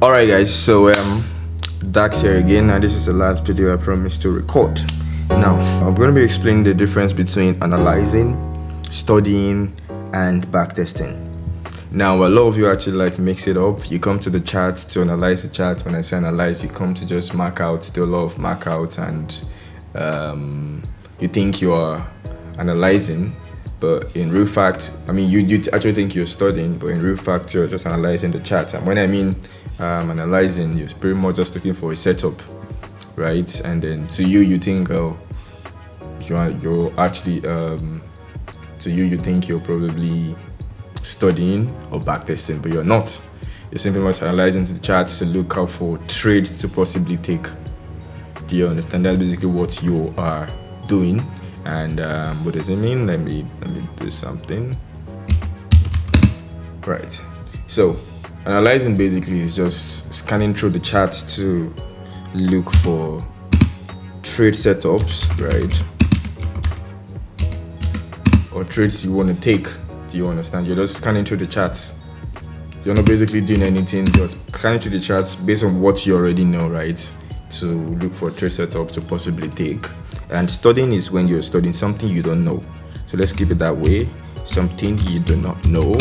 Alright guys, so Dax here again, and this is the last video I promised to record. Now I'm going to be explaining the difference between analyzing, studying, and backtesting. Now a lot of you actually mix it up. You come to the chart to analyze the chart. When I say analyze, you come to just mark out, do a lot of mark out, and you think you are analyzing, but in real fact, you actually think you're studying, but in real fact you're just analyzing the chart. And when I mean analyzing, you're pretty much just looking for a setup, right? And then to you think, oh, you're actually you think you're probably studying or backtesting, but you're not. You're simply just analyzing the charts to look out for trades to possibly take. Do you understand? That's basically what you are doing. And what does it mean? Let me do something. Right. So analyzing basically is just scanning through the charts to look for trade setups, right? Or trades you want to take. Do you understand? You're just scanning through the charts. You're not basically doing anything, just scanning through the charts based on what you already know, right? To look for trade setup to possibly take. And studying is when you're studying something you don't know. So let's keep it that way. Something you do not know.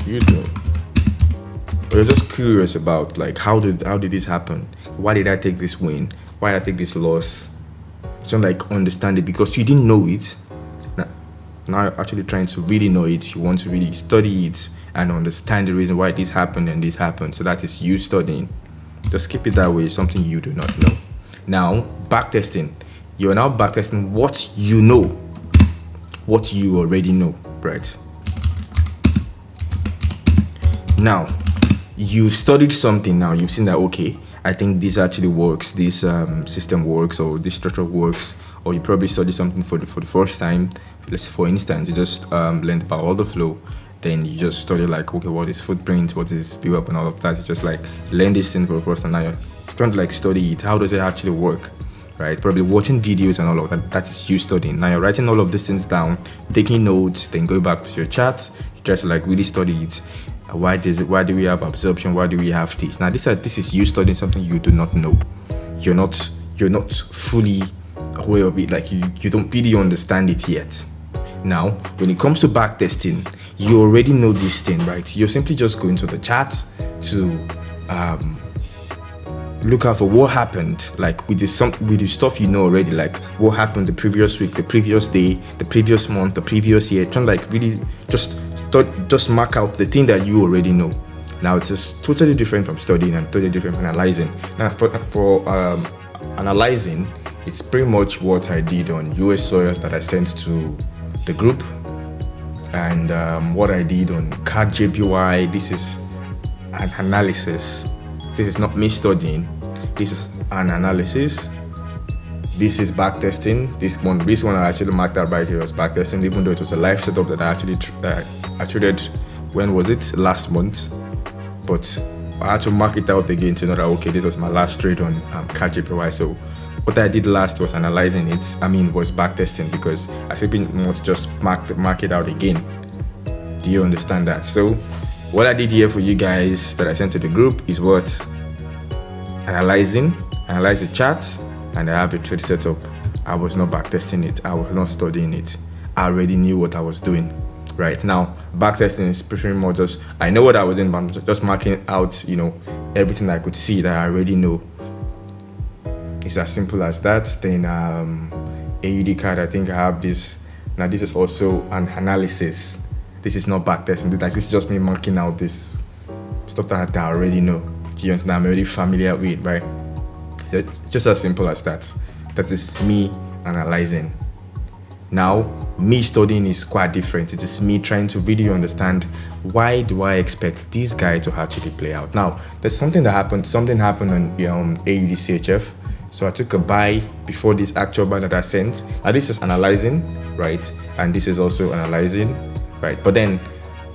You don't. Or you're just curious about how did this happen? Why did I take this win? Why did I take this loss? So understand it because you didn't know it. Now you're actually trying to really know it. You want to really study it and understand the reason why this happened and this happened. So that is you studying. Just keep it that way. Something you do not know. Now, backtesting. You're now backtesting what you know, what you already know, right? Now, you've studied something. Now you've seen that, okay, I think this actually works, this system works, or this structure works, or you probably studied something for the first time. For instance, you just learned about order flow. Then you just study okay, what is footprint, what is build up, and all of that. You just learn this thing for the first time. Now you're trying to study it. How does it actually work, right? Probably watching videos and all of that. That is you studying. Now you're writing all of these things down, taking notes, then go back to your charts. You try to really study it. Why do we have absorption? Why do we have this? Now this is you studying something you do not know. You're not fully aware of it. You don't really understand it yet. Now when it comes to backtesting, you already know this thing, right? You're simply just going to the charts to look out for what happened, with the stuff you know already, what happened the previous week, the previous day, the previous month, the previous year. Trying really just mark out the thing that you already know. Now it's just totally different from studying and totally different from analyzing. Now for analyzing, it's pretty much what I did on US soil that I sent to the group, and what I did on CAD JPY. This is an analysis. This is not me studying. This is an analysis. This is backtesting. This one I actually marked out right here was backtesting, even though it was a live setup that I actually traded. When was it? Last month. But I had to mark it out again to know that, okay, this was my last trade on CAD JPY. So what I did last was analyzing it. Was backtesting, because I simply want to just mark it out again. Do you understand that? So what I did here for you guys that I sent to the group is what? Analyze the chart, and I have a trade setup. I was not backtesting it. I was not studying it. I already knew what I was doing. Right now, backtesting is pretty much just, I know what I was doing, but I'm just marking out, everything I could see that I already know. It's as simple as that. Then AUD card, I think I have this. Now this is also an analysis. This is not backtesting. This is just me marking out this stuff that I already know. Do you understand? I'm already familiar with, right? It's just as simple as that. That is me analyzing. Now, me studying is quite different. It is me trying to really understand, why do I expect this guy to actually play out? Now, there's something that happened. Something happened on AUD CHF. So I took a buy before this actual buy that I sent. Now this is analyzing, right? And this is also analyzing, right? But then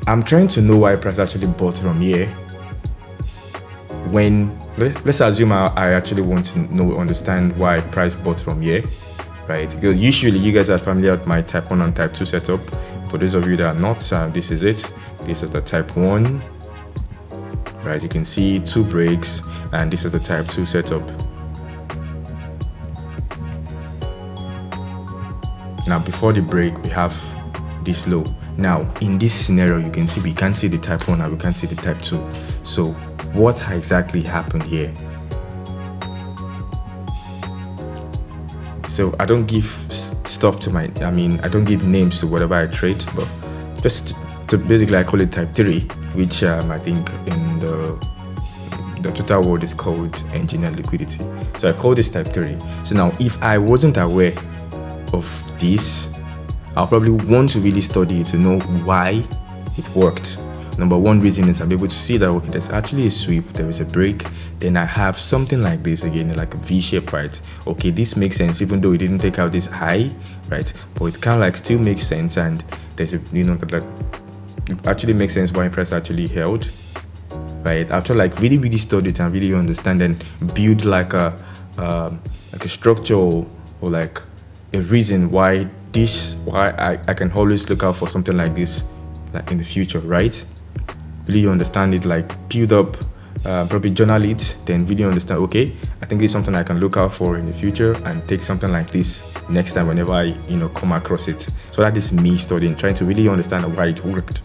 I'm trying to know why price actually bought from here. When let's assume I actually want to understand why price bought from here, right? Because usually you guys are familiar with my type 1 and type 2 setup. For those of you that are not, this is it. This is the type 1, right? You can see 2 breaks, and this is the type 2 setup. Now before the break, we have this low. Now in this scenario, you can see we can't see the type 1 and we can't see the type 2. So what exactly happened here? So I don't give stuff to I don't give names to whatever I trade, but just to basically I call it type 3, which I think in the Twitter world is called engineered liquidity. So I call this type 3. So now if I wasn't aware of this, I'll probably want to really study it to know why it worked. Number one reason is I'm able to see that, okay, there's actually a sweep, there is a break, then I have something like this again, like a V-shape, right? Okay, this makes sense even though it didn't take out this high, right? But it kind of like still makes sense, and there's a, that it actually makes sense why price actually held, right? After like really study it and really understand and build like a structure or like a reason why I can always look out for something like this like in the future, right? Really understand it, like build up, probably journal it, then really understand, okay, I think this is something I can look out for in the future and take something like this next time whenever I come across it. So that is me studying, trying to really understand why it worked,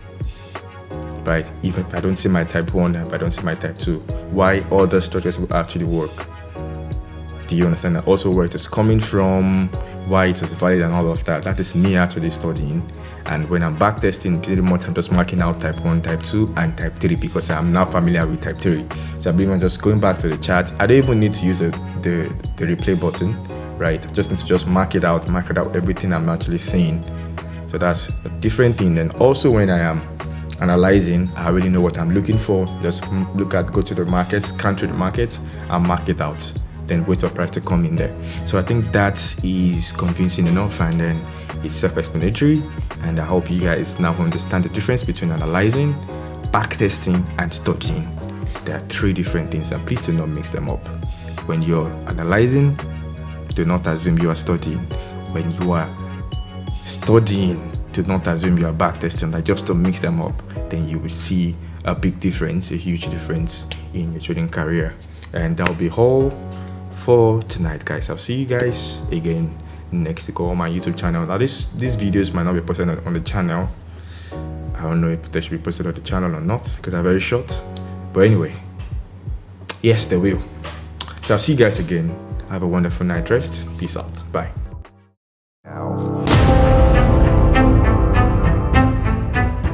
right? Even if I don't see my type 1, if I don't see my type 2, why other structures will actually work. Do you understand that? Also where it is coming from, why it was valid and all of that. That is me actually studying. And when I'm backtesting, pretty much I'm just marking out type 1, type 2 and type 3 because I'm now familiar with type 3. So I'm just going back to the chart. I don't even need to use the replay button, right? I just need to mark it out everything I'm actually seeing. So that's a different thing. Then also when I am analyzing, I already know what I'm looking for. Just go to the market, scan through the market and mark it out. Then wait for price to come in there. So I think that is convincing enough, and then it's self-explanatory, and I hope you guys now understand the difference between analyzing, backtesting and studying. There are 3 different things, and please do not mix them up. When you're analyzing, do not assume you are studying. When you are studying, do not assume you are backtesting. Like, just don't mix them up, then you will see a big difference, a huge difference in your trading career. And that'll be all for tonight, guys. I'll see you guys again next week on my YouTube channel. Now these videos might not be posted on the channel. I don't know if they should be posted on the channel or not because they're very short, but anyway, yes, they will. So I'll see you guys again. Have a wonderful night rest. Peace out. Bye.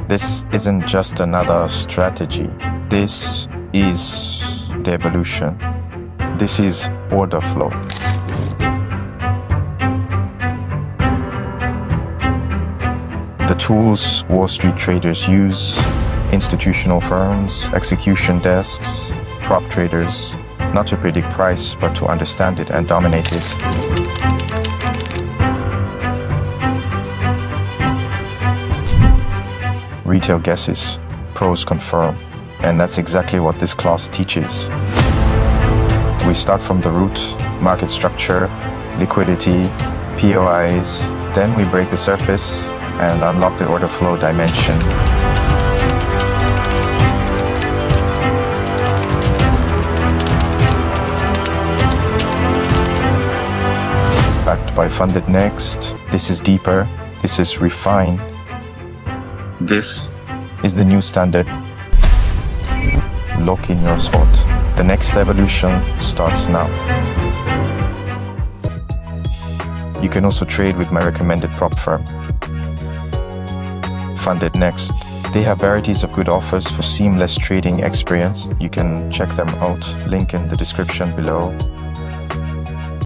This isn't just another strategy. This is the evolution. This is order flow. The tools Wall Street traders use, institutional firms, execution desks, prop traders, not to predict price, but to understand it and dominate it. Retail guesses, pros confirm, and that's exactly what this class teaches. We start from the root, market structure, liquidity, POIs, then we break the surface and unlock the order flow dimension. Backed by Funded Next, this is deeper, this is refined. This is the new standard. Lock in your spot. The next evolution starts now. You can also trade with my recommended prop firm, Funded Next. They have varieties of good offers for seamless trading experience. You can check them out, link in the description below.